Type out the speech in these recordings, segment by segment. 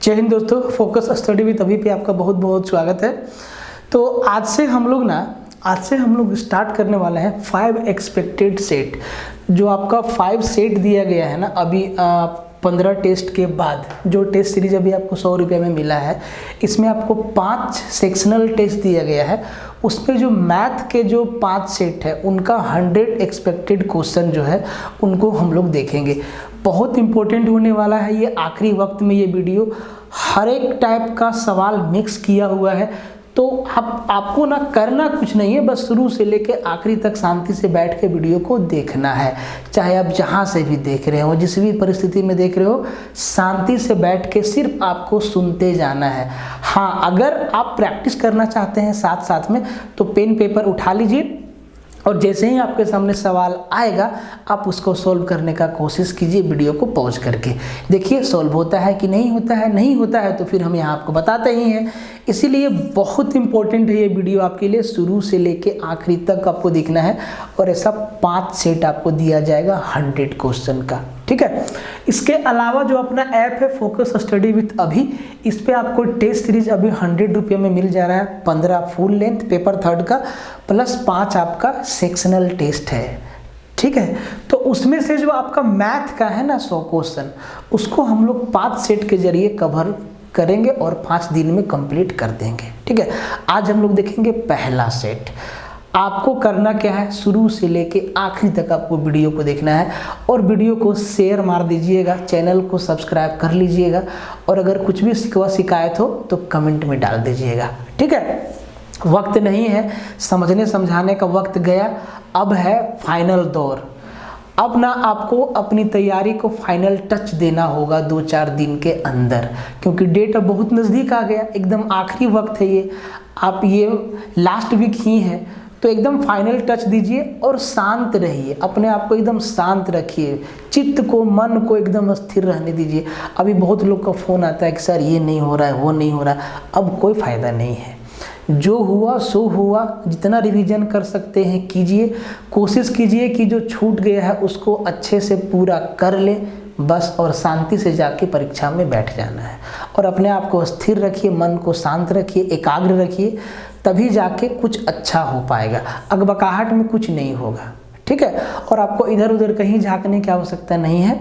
जय हिंद दोस्तों, focus study with अभी पे आपका बहुत बहुत स्वागत है। तो आज से हम लोग स्टार्ट करने वाले हैं 5 एक्सपेक्टेड सेट। जो आपका 5 सेट दिया गया है ना अभी 15 टेस्ट के बाद, जो टेस्ट सीरीज अभी आपको 100 रुपये में मिला है, इसमें आपको 5 सेक्शनल टेस्ट दिया गया है। उसमें जो मैथ के जो 5 सेट है उनका 100 एक्सपेक्टेड क्वेश्चन जो है उनको हम लोग देखेंगे। बहुत इंपॉर्टेंट होने वाला है ये आखिरी वक्त में ये वीडियो। हर एक टाइप का सवाल मिक्स किया हुआ है, तो आपको ना करना कुछ नहीं है, बस शुरू से लेके आखिरी तक शांति से बैठ के वीडियो को देखना है। चाहे आप जहाँ से भी देख रहे हो, जिस भी परिस्थिति में देख रहे हो, शांति से बैठ के सिर्फ आपको सुनते जाना है। हाँ, अगर आप प्रैक्टिस करना चाहते हैं साथ साथ में, तो पेन पेपर उठा लीजिए और जैसे ही आपके सामने सवाल आएगा आप उसको सोल्व करने का कोशिश कीजिए। वीडियो को पॉज करके देखिए सोल्व होता है कि नहीं होता है। नहीं होता है तो फिर हम यहाँ आपको बताते ही हैं। इसीलिए बहुत इंपॉर्टेंट है ये वीडियो आपके लिए, शुरू से लेके आखिरी तक आपको देखना है। और ऐसा 5 सेट आपको दिया जाएगा 100 क्वेश्चन का, ठीक है। इसके अलावा जो अपना ऐप है फोकस स्टडी विथ अभी, इस पे आपको टेस्ट सीरीज अभी 100 रुपये में मिल जा रहा है। 15 फुल लेंथ पेपर 3rd का प्लस 5 आपका सेक्शनल टेस्ट है, ठीक है। तो उसमें से जो आपका मैथ का है ना 100 क्वेश्चन, उसको हम लोग 5 सेट के जरिए कवर करेंगे और 5 दिन में कंप्लीट कर देंगे, ठीक है। आज हम लोग देखेंगे पहला सेट। आपको करना क्या है, शुरू से लेके आखिरी तक आपको वीडियो को देखना है और वीडियो को शेयर मार दीजिएगा, चैनल को सब्सक्राइब कर लीजिएगा और अगर कुछ भी शिकवा शिकायत हो तो कमेंट में डाल दीजिएगा, ठीक है। वक्त नहीं है, समझने समझाने का वक्त गया, अब है फाइनल दौर। अब ना आपको अपनी तैयारी को फाइनल टच देना होगा 2-4 दिन के अंदर, क्योंकि डेट अब बहुत नज़दीक आ गया, एकदम आखिरी वक्त है ये। आप ये लास्ट वीक ही है, तो एकदम फाइनल टच दीजिए और शांत रहिए, अपने आप को एकदम शांत रखिए, चित्त को मन को एकदम स्थिर रहने दीजिए। अभी बहुत लोग का फ़ोन आता है कि सर ये नहीं हो रहा है, वो नहीं हो रहा है। अब कोई फ़ायदा नहीं है, जो हुआ सो हुआ। जितना रिवीजन कर सकते हैं कीजिए, कोशिश कीजिए कि जो छूट गया है उसको अच्छे से पूरा कर ले बस, और शांति से जाके परीक्षा में बैठ जाना है। और अपने आप को स्थिर रखिए, मन को शांत रखिए, एकाग्र रखिए, तभी जाके कुछ अच्छा हो पाएगा। अगबकाहट में कुछ नहीं होगा, ठीक है। और आपको इधर उधर कहीं झांकने की आवश्यकता नहीं है,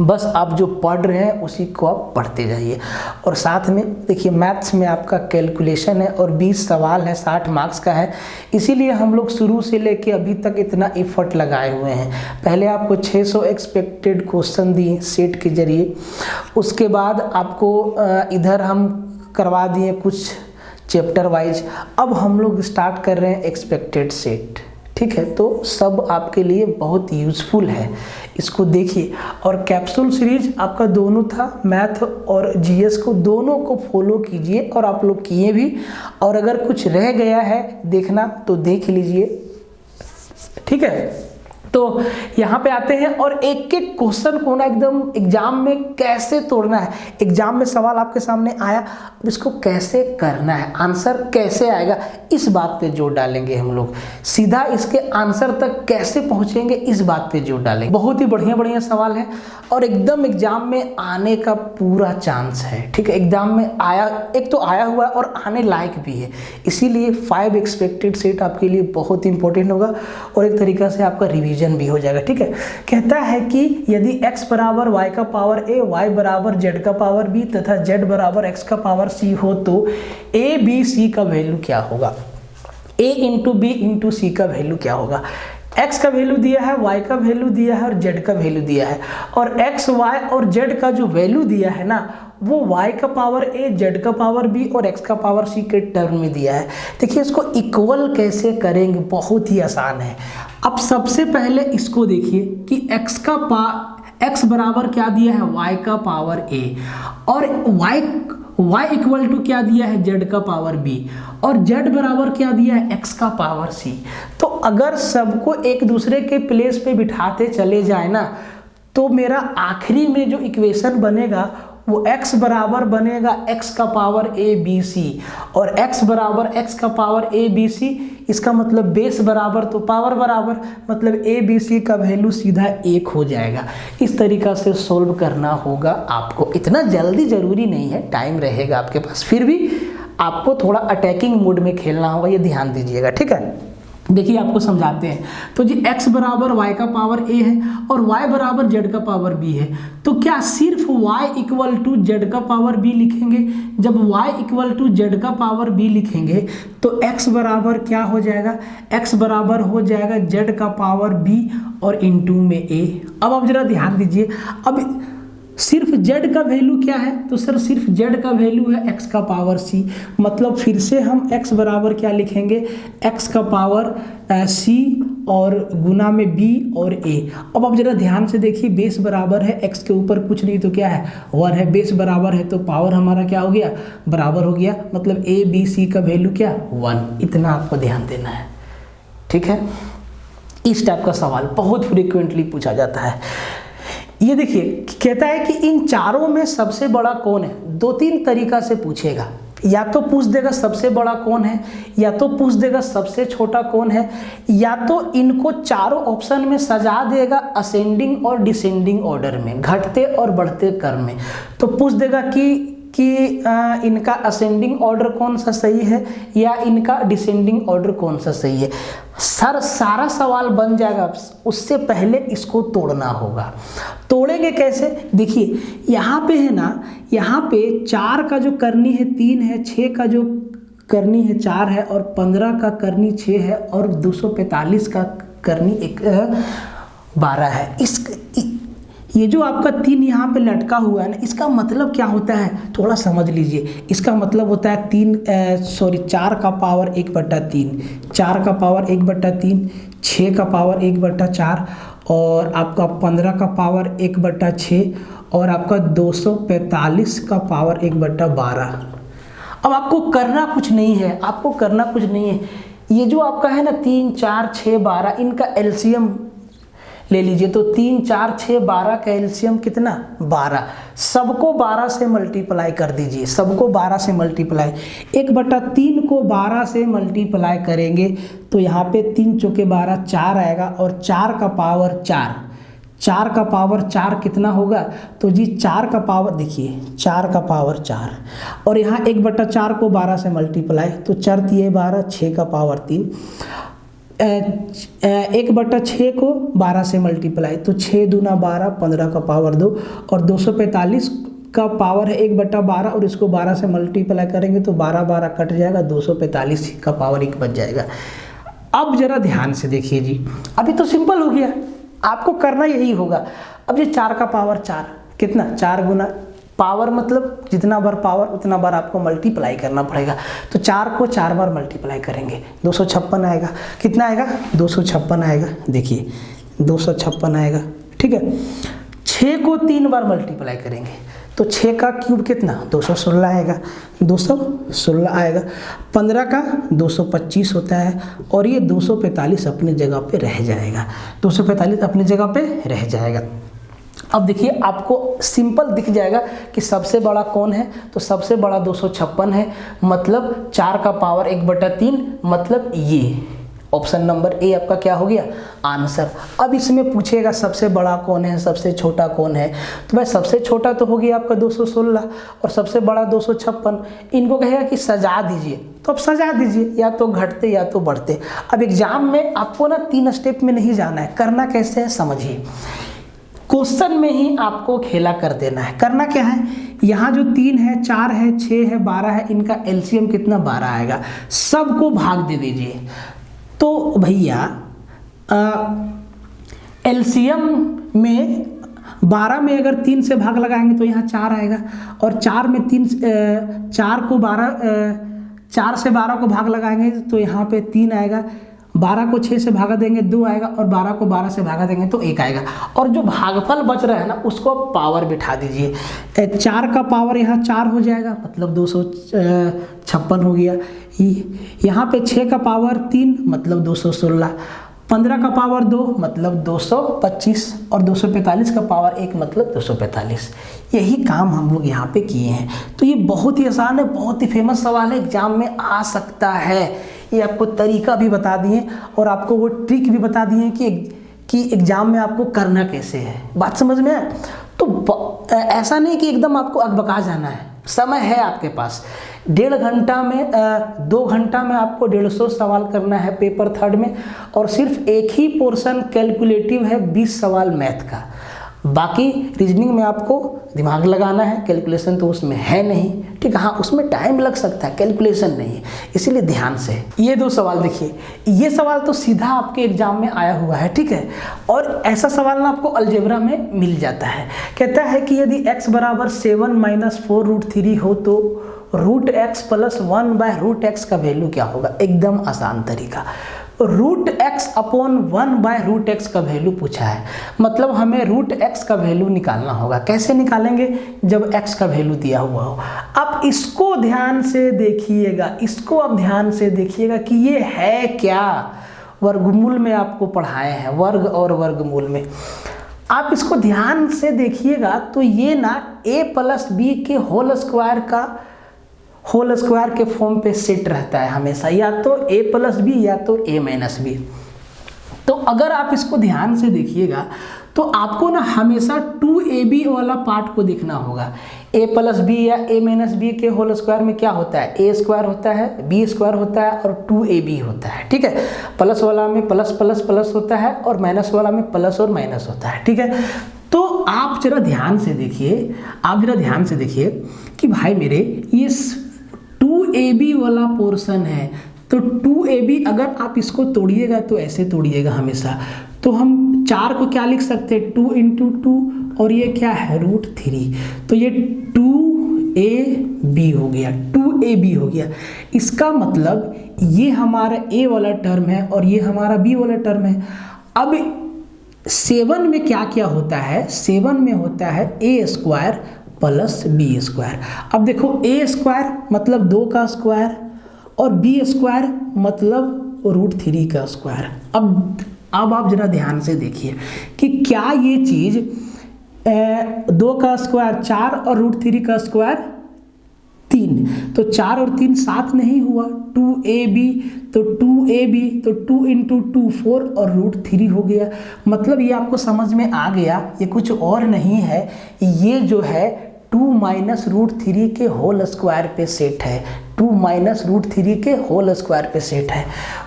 बस आप जो पढ़ रहे हैं उसी को आप पढ़ते जाइए। और साथ में देखिए मैथ्स में आपका कैलकुलेशन है और 20 सवाल है, 60 मार्क्स का है। इसीलिए हम लोग शुरू से लेके अभी तक इतना एफर्ट लगाए हुए हैं। पहले आपको 600 एक्सपेक्टेड क्वेश्चन दिए सेट के जरिए, उसके बाद आपको इधर हम करवा दिए कुछ चैप्टर वाइज। अब हम लोग स्टार्ट कर रहे हैं एक्सपेक्टेड सेट, ठीक है। तो सब आपके लिए बहुत यूज़फुल है, इसको देखिए। और कैप्सूल सीरीज आपका दोनों था, मैथ और जीएस को दोनों को फॉलो कीजिए और आप लोग किए भी। और अगर कुछ रह गया है देखना तो देख लीजिए, ठीक है। तो यहाँ पे आते हैं और एक एक क्वेश्चन को ना एकदम एग्जाम में कैसे तोड़ना है। एग्जाम में सवाल आपके सामने आया, अब इसको कैसे करना है, आंसर कैसे आएगा, इस बात पे जोर डालेंगे हम लोग। सीधा इसके आंसर तक कैसे पहुँचेंगे, इस बात पे जोर डालेंगे। बहुत ही बढ़िया बढ़िया सवाल है और एकदम एग्जाम में आने का पूरा चांस है, ठीक है। एग्जाम में आया, एक तो आया हुआ है और आने लायक भी है। इसीलिए 5 एक्सपेक्टेड सेट आपके लिए बहुत इंपॉर्टेंट होगा और एक तरीका से आपका रिवीजन भी हो जाएगा, ठीक है। कहता है कि यदि x बराबर y का पावर a, y बराबर z का पावर b तथा z बराबर x का पावर c हो तो a b c का वैल्यू क्या होगा। a इंटू बी इंटू सी का वैल्यू क्या होगा। x का वैल्यू दिया है, y का वैल्यू दिया है और z का वैल्यू दिया है। और x, y और z का जो वैल्यू दिया है ना, वो y का पावर a, z का पावर b और x का पावर c के टर्म में दिया है। देखिए इसको इक्वल कैसे करेंगे, बहुत ही आसान है। अब सबसे पहले इसको देखिए कि x बराबर क्या दिया है, y का पावर a, और y इक्वल टू क्या दिया है, z का पावर b, और z बराबर क्या दिया है, x का पावर c। तो अगर सबको एक दूसरे के प्लेस पे बिठाते चले जाए ना, तो मेरा आखिरी में जो इक्वेशन बनेगा वो x बराबर बनेगा x का पावर a b c, और x बराबर x का पावर a b c, इसका मतलब बेस बराबर तो पावर बराबर, मतलब a b c का वैल्यू सीधा 1 हो जाएगा। इस तरीका से सोल्व करना होगा आपको। इतना जल्दी जरूरी नहीं है, टाइम रहेगा आपके पास, फिर भी आपको थोड़ा अटैकिंग मोड में खेलना होगा, ये ध्यान दीजिएगा, ठीक है। देखिए आपको समझाते हैं। तो जी x बराबर y का पावर a है और y बराबर z का पावर b है, तो क्या सिर्फ y इक्वल टू z का पावर b लिखेंगे? जब y इक्वल टू z का पावर b लिखेंगे तो x बराबर क्या हो जाएगा? x बराबर हो जाएगा z का पावर b और इंटू में a। अब आप जरा ध्यान दीजिए, अब सिर्फ z का वैल्यू क्या है? तो सर सिर्फ z का वैल्यू है x का पावर c, मतलब फिर से हम x बराबर क्या लिखेंगे? x का पावर c और गुना में b और a। अब आप जरा ध्यान से देखिए, बेस बराबर है x के ऊपर कुछ नहीं तो क्या है 1 है, बेस बराबर है तो पावर हमारा क्या हो गया? बराबर हो गया, मतलब a b c का वैल्यू क्या? 1। इतना आपको ध्यान देना है, ठीक है। इस टाइप का सवाल बहुत फ्रीक्वेंटली पूछा जाता है। ये देखिए कहता है कि इन चारों में सबसे बड़ा कौन है? 2-3 तरीका से पूछेगा, या तो पूछ देगा सबसे बड़ा कौन है, या तो पूछ देगा सबसे छोटा कौन है, या तो इनको चारों ऑप्शन में सजा देगा असेंडिंग और डिसेंडिंग ऑर्डर में, घटते और बढ़ते क्रम में। तो पूछ देगा कि इनका असेंडिंग ऑर्डर कौन सा सही है या इनका डिसेंडिंग ऑर्डर कौन सा सही है। सर सारा सवाल बन जाएगा, उससे पहले इसको तोड़ना होगा। तोड़ेंगे कैसे? देखिए यहाँ पे है ना, यहाँ पे 4 का जो करनी है 3 है, 6 का जो करनी है 4 है, और 15 का करनी 6 है, और 245 का करनी 12 है। ये जो आपका 3 यहाँ पे लटका हुआ है ना, इसका मतलब क्या होता है? थोड़ा समझ लीजिए। इसका मतलब होता है 4 का पावर 1/3, 4 का पावर 1/3, 6 का पावर 1/4, और आपका 15 का पावर 1/6, और आपका 245 का पावर 1/12। अब आपको करना कुछ नहीं है, आपको करना कुछ नहीं है। ये जो आपका है ना 3, 4, 6, 12, इनका एलसीएम ले लीजिए। तो 3, 4, 6, 12 का एलसीएम कितना? 12। सबको 12 से मल्टीप्लाई कर दीजिए, सबको 12 से मल्टीप्लाई। 1/3 को 12 से मल्टीप्लाई करेंगे तो यहाँ पे 3 चौके 12 4 आएगा, और 4 का पावर 4, 4 का पावर 4 कितना होगा? तो जी 4 का पावर देखिए 4 का पावर 4, और यहाँ 1/4 को 12 से मल्टीप्लाई, तो 4 × 12, 6 का पावर 3, 1/6 को 12 से मल्टीप्लाई, तो 6 दूना 12, 15 का पावर 2, और 245 का पावर है 1/12, और इसको 12 से मल्टीप्लाई करेंगे तो 12 12 कट जाएगा, 245 का पावर 1 बच जाएगा। अब जरा ध्यान से देखिए जी, अभी तो सिंपल हो गया, आपको करना यही होगा। अब ये 4 का पावर 4 कितना? 4 गुना पावर, मतलब जितना बार पावर उतना बार आपको मल्टीप्लाई करना पड़ेगा। तो 4 को 4 बार मल्टीप्लाई करेंगे 256 आएगा। कितना आएगा? 256 आएगा। देखिए 256 आएगा, ठीक है। 6 को 3 बार मल्टीप्लाई करेंगे तो 6 का क्यूब कितना? 216 आएगा, 216 आएगा। 15 का 225 होता है, और ये 245 अपनी जगह पे रह जाएगा, 245 अपनी जगह पे रह जाएगा। अब देखिए आपको सिंपल दिख जाएगा कि सबसे बड़ा कौन है, तो सबसे बड़ा 256 है, मतलब 4 का पावर 1/3, मतलब ये ऑप्शन नंबर ए आपका क्या हो गया? आंसर। अब इसमें पूछेगा सबसे बड़ा कौन है, सबसे छोटा कौन है, तो भाई सबसे छोटा तो हो गया आपका 216 और सबसे बड़ा 256। इनको कहेगा कि सजा दीजिए, तो अब सजा दीजिए, या तो घटते या तो बढ़ते। अब एग्जाम में आपको ना 3 स्टेप में नहीं जाना है, करना कैसे है समझिए। क्वेश्चन में ही आपको खेला कर देना है। करना क्या है, यहाँ जो 3 है, 4 है, 6 है, 12 है, इनका एलसीएम कितना? 12 आएगा। सबको भाग दे दीजिए। तो भैया एलसीएम में 12 में अगर 3 से भाग लगाएंगे तो यहाँ 4 आएगा, और 4 में 4 को 4 से 12 को भाग लगाएंगे तो यहाँ पे 3 आएगा। 12 को 6 से भागा देंगे 2 आएगा, और 12 को 12 से भागा देंगे तो 1 आएगा। और जो भागफल बच रहा है ना, उसको पावर बिठा दीजिए। 4 का पावर यहाँ 4 हो जाएगा, मतलब 256 हो गया। यहाँ पे 6 का पावर 3, मतलब 216, 15 का पावर 2 मतलब 225 और 245 का पावर 1 मतलब 245। यही काम हम लोग यहाँ पे किए हैं। तो ये बहुत ही आसान है, बहुत ही फेमस सवाल है, एग्जाम में आ सकता है। ये आपको तरीका भी बता दिए और आपको वो ट्रिक भी बता दिए कि एग्जाम में आपको करना कैसे है। बात समझ में आए? तो ऐसा नहीं कि एकदम आपको अकबका जाना है, समय है आपके पास। 1.5 घंटा में 2 घंटा में आपको 150 सवाल करना है पेपर थर्ड में, और सिर्फ एक ही पोर्शन कैलकुलेटिव है, 20 सवाल मैथ का। बाकी रीजनिंग में आपको दिमाग लगाना है, कैलकुलेशन तो उसमें है नहीं, ठीक है। हाँ, उसमें टाइम लग सकता है, कैलकुलेशन नहीं है, इसीलिए ध्यान से। ये 2 सवाल देखिए, ये सवाल तो सीधा आपके एग्जाम में आया हुआ है, ठीक है। और ऐसा सवाल ना आपको अलजेब्रा में मिल जाता है। कहता है कि यदि x बराबर 7 - 4√3 हो तो √x + 1/√x का वैल्यू क्या होगा। एकदम आसान तरीका, √x अपॉन 1/√x का वैल्यू पूछा है, मतलब हमें √x का वैल्यू निकालना होगा। कैसे निकालेंगे? जब x का वैल्यू दिया हुआ हो। अब इसको ध्यान से देखिएगा, इसको अब ध्यान से देखिएगा कि ये है क्या। वर्गमूल में आपको पढ़ाए हैं, वर्ग और वर्गमूल में आप इसको ध्यान से देखिएगा तो ये ना a + b के होल स्क्वायर के फॉर्म पे सेट रहता है हमेशा, या तो a + b या तो a - b। तो अगर आप इसको ध्यान से देखिएगा तो आपको ना हमेशा 2ab वाला पार्ट को देखना होगा। a + b या a - b के होल स्क्वायर में क्या होता है? a स्क्वायर होता है, b स्क्वायर होता है और 2ab होता है, ठीक है। प्लस वाला में प्लस प्लस प्लस होता है और माइनस वाला में प्लस और माइनस होता है, ठीक है। तो आप जरा ध्यान से देखिए, कि भाई मेरे ये 2ab वाला पोर्शन है, तो 2ab अगर आप इसको तोड़िएगा तो ऐसे तोड़िएगा हमेशा। तो हम 4 को क्या लिख सकते हैं? 2 × 2, और ये क्या है? √3। तो ये 2ab हो गया, 2ab हो गया। इसका मतलब ये हमारा a वाला टर्म है और ये हमारा b वाला टर्म है। अब 7 में क्या क्या होता है? 7 में होता है a स्क्वायर + b स्क्वायर। अब देखो a स्क्वायर मतलब 2 का स्क्वायर और b स्क्वायर मतलब √3 का स्क्वायर। अब आप जरा ध्यान से देखिए कि क्या ये चीज़ 2 का स्क्वायर 4 और √3 का स्क्वायर 3, तो 4 और 3 7 नहीं हुआ। 2ab तो 2 × 2 4 और √3 हो गया। मतलब ये आपको समझ में आ गया, ये कुछ और नहीं है, ये जो है 2 - √3 के होल स्क्वायर पे सेट है, 2 - √3 के होल स्क्वायर पे सेट है।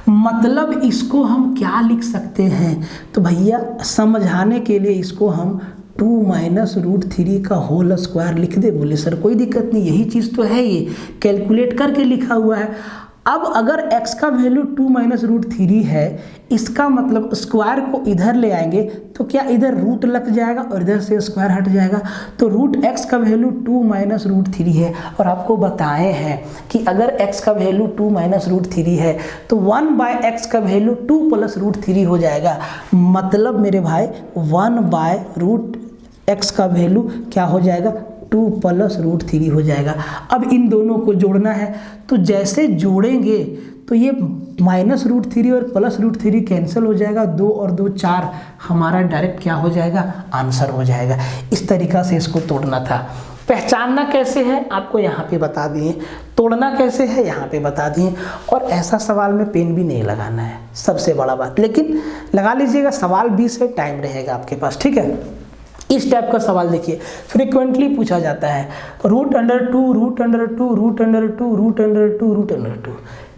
मतलब इसको हम क्या लिख सकते हैं? तो भैया समझाने के लिए इसको हम 2 - √3 का होल स्क्वायर लिख दे। बोले सर कोई दिक्कत नहीं, यही चीज़ तो है, ये कैलकुलेट करके लिखा हुआ है। अब अगर x का वैल्यू 2 - √3 है, इसका मतलब स्क्वायर को इधर ले आएंगे तो क्या इधर रूट लग जाएगा और इधर से स्क्वायर हट जाएगा। तो √x का वैल्यू 2 - √3 है, और आपको बताए हैं कि अगर x का वैल्यू 2 - √3 है तो 1/x का वैल्यू 2 + √3 हो जाएगा। मतलब मेरे भाई 1/√x का वैल्यू क्या हो जाएगा? 2 + √3 हो जाएगा। अब इन दोनों को जोड़ना है, तो जैसे जोड़ेंगे तो ये -√3 और +√3 कैंसिल हो जाएगा, 2 और 2 4, हमारा डायरेक्ट क्या हो जाएगा? आंसर हो जाएगा। इस तरीक़ा से इसको तोड़ना था। पहचानना कैसे है आपको यहाँ पे बता दिए, तोड़ना कैसे है यहाँ पे बता दिए, और ऐसा सवाल में पेन भी नहीं लगाना है, सबसे बड़ा बात। लेकिन लगा लीजिएगा, सवाल 20 है, टाइम रहेगा आपके पास, ठीक है। इस टाइप का सवाल देखिए फ्रीक्वेंटली पूछा जाता है, √2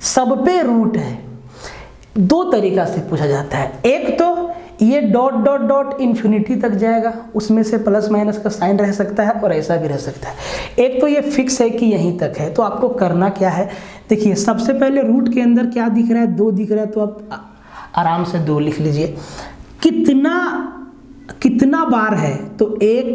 सब पे रूट है। 2 तरीका से पूछा जाता है, एक तो ये ... इन्फिनिटी तक जाएगा, उसमें से प्लस माइनस का साइन रह सकता है और ऐसा भी रह सकता है। एक तो ये फिक्स है कि यहीं तक है। तो आपको करना क्या है, देखिए सबसे पहले रूट के अंदर क्या दिख रहा है? 2 दिख रहा है, तो आप आराम से 2 लिख लीजिए। कितना बार है? तो 1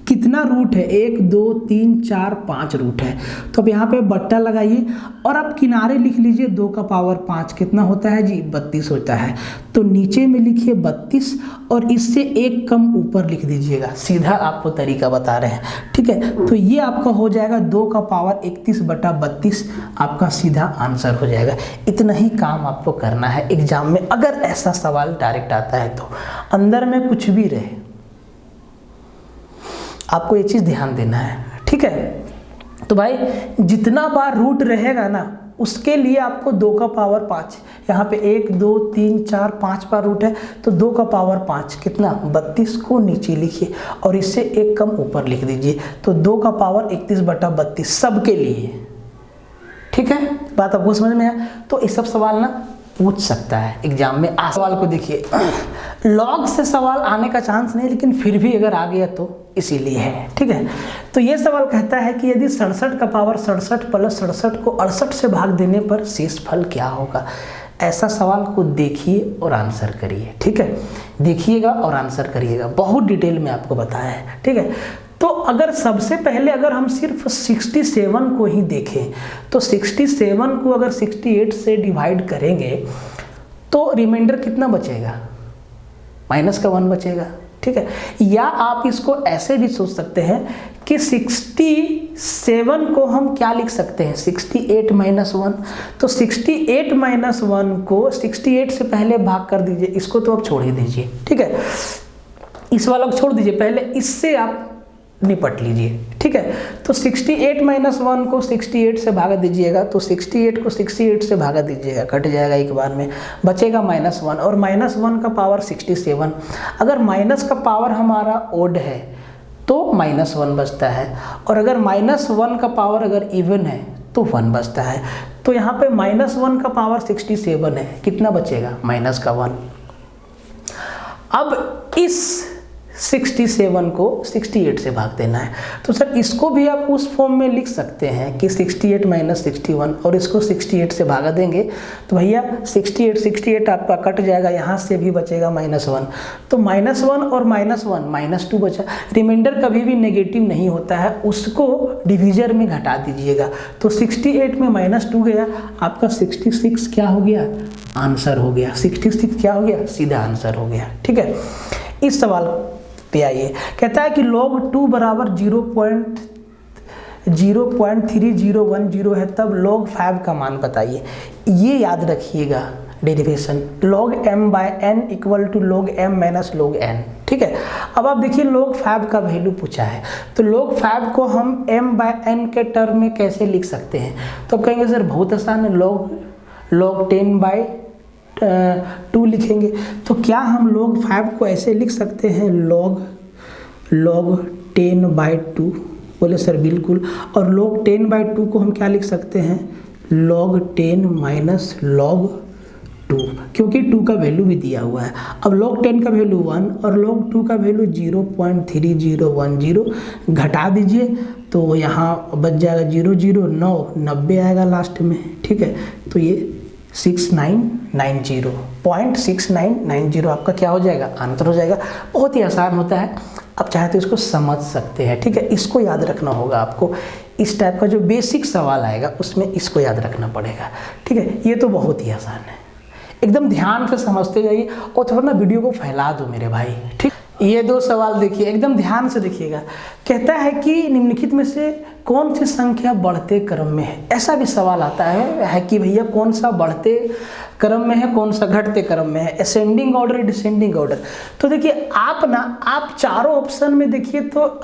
की कितना रूट है, 1 2 3 4 5 रूट है। तो अब यहाँ पे बट्टा लगाइए और अब किनारे लिख लीजिए 2 का पावर 5 कितना होता है जी, 32 होता है। तो नीचे में लिखिए 32 और इससे एक कम ऊपर लिख दीजिएगा, सीधा आपको तरीका बता रहे हैं, ठीक है। तो ये आपका हो जाएगा 2 का पावर 31/32, आपका सीधा आंसर हो जाएगा। इतना ही काम आपको करना है एग्जाम में, अगर ऐसा सवाल डायरेक्ट आता है तो। अंदर में कुछ भी रहे आपको ये चीज ध्यान देना है, ठीक है। तो भाई जितना बार रूट रहेगा ना उसके लिए आपको 2 का पावर 5, यहाँ पे 1 2 3 4 5 बार रूट है तो 2 का पावर 5 कितना, 32 को नीचे लिखिए और इससे एक कम ऊपर लिख दीजिए। तो 2 का पावर 31/32 सबके लिए, ठीक है। बात आपको समझ में आया। तो ये सब सवाल ना पूछ सकता है एग्जाम में। सवाल को देखिए, लॉग से सवाल आने का चांस नहीं, लेकिन फिर भी अगर आ गया तो इसीलिए है, ठीक है। तो ये सवाल कहता है कि यदि 67 का पावर 67 + 67 को 68 से भाग देने पर शेष फल क्या होगा। ऐसा सवाल को देखिए और आंसर करिए, ठीक है। देखिएगा और आंसर करिएगा, बहुत डिटेल में आपको बताया है, ठीक है। तो अगर सबसे पहले अगर हम सिर्फ 67 को ही देखें तो 67 को अगर 68 से डिवाइड करेंगे तो रिमाइंडर कितना बचेगा, -1 बचेगा, ठीक है। या आप इसको ऐसे भी सोच सकते हैं कि 67 को हम क्या लिख सकते हैं, 68 - 1। तो 68 - 1 को 68 से पहले भाग कर दीजिए, इसको तो आप छोड़ ही दीजिए, ठीक है। इस वाला को छोड़ दीजिए, पहले इससे आप निपट लीजिए, ठीक है। तो 68 - 1 को 68 से भागा दीजिएगा, तो 68 को 68 से भागा दीजिएगा, कट जाएगा एक बार में, बचेगा -1 और -1 का पावर 67। अगर माइनस का पावर हमारा ओड है तो -1 बचता है, और अगर -1 का पावर अगर इवन है तो 1 बचता है। तो यहाँ पे -1 का पावर 67 है, कितना बचेगा, -1। अब इस 67 को 68 से भाग देना है। तो सर इसको भी आप उस फॉर्म में लिख सकते हैं कि 68 - 61 और इसको 68 से भागा देंगे तो भैया 68 आपका कट जाएगा, यहाँ से भी बचेगा -1। तो -1 और -1 -2 बचा। रिमाइंडर कभी भी नेगेटिव नहीं होता है, उसको डिवीजर में घटा दीजिएगा। तो 68 में -2 गया, आपका 66 क्या हो गया, आंसर हो गया। 66 क्या हो गया, सीधा आंसर हो गया, ठीक है। इस सवाल पे आइए, कहता है कि log 2 बराबर 0.3010 है, तब log 5 का मान बताइए। ये याद रखिएगा derivation, log m/n = log m - log n, ठीक है। अब आप देखिए log 5 का वैल्यू पूछा है, तो log 5 को हम m/n के टर्म में कैसे लिख सकते हैं। तो आप कहेंगे सर बहुत आसान है, log 10/2 लिखेंगे। तो क्या हम log 5 को ऐसे लिख सकते हैं, log 10/2, बोले सर बिल्कुल। और log 10/2 को हम क्या लिख सकते हैं, log 10 - log 2, क्योंकि 2 का वैल्यू भी दिया हुआ है। अब log 10 का वैल्यू 1 और log 2 का वैल्यू 0.3010, घटा दीजिए तो यहाँ बच जाएगा 0 0 9 90 आएगा लास्ट में, ठीक है। तो ये 6990 आपका क्या हो जाएगा, आंसर हो जाएगा। बहुत ही आसान होता है, आप चाहे तो इसको समझ सकते हैं, ठीक है। इसको याद रखना होगा आपको, इस टाइप का जो बेसिक सवाल आएगा उसमें इसको याद रखना पड़ेगा, ठीक है। ये तो बहुत ही आसान है, एकदम ध्यान से समझते जाइए और थोड़ा ना वीडियो को फैला दो मेरे भाई, ठीक। ये 2 सवाल देखिए, एकदम ध्यान से देखिएगा। कहता है कि निम्नलिखित में से कौन सी संख्या बढ़ते क्रम में है। ऐसा भी सवाल आता है कि भैया कौन सा बढ़ते क्रम में है, कौन सा घटते क्रम में है, असेंडिंग ऑर्डर, डिसेंडिंग ऑर्डर। तो देखिए आप चारों ऑप्शन में देखिए तो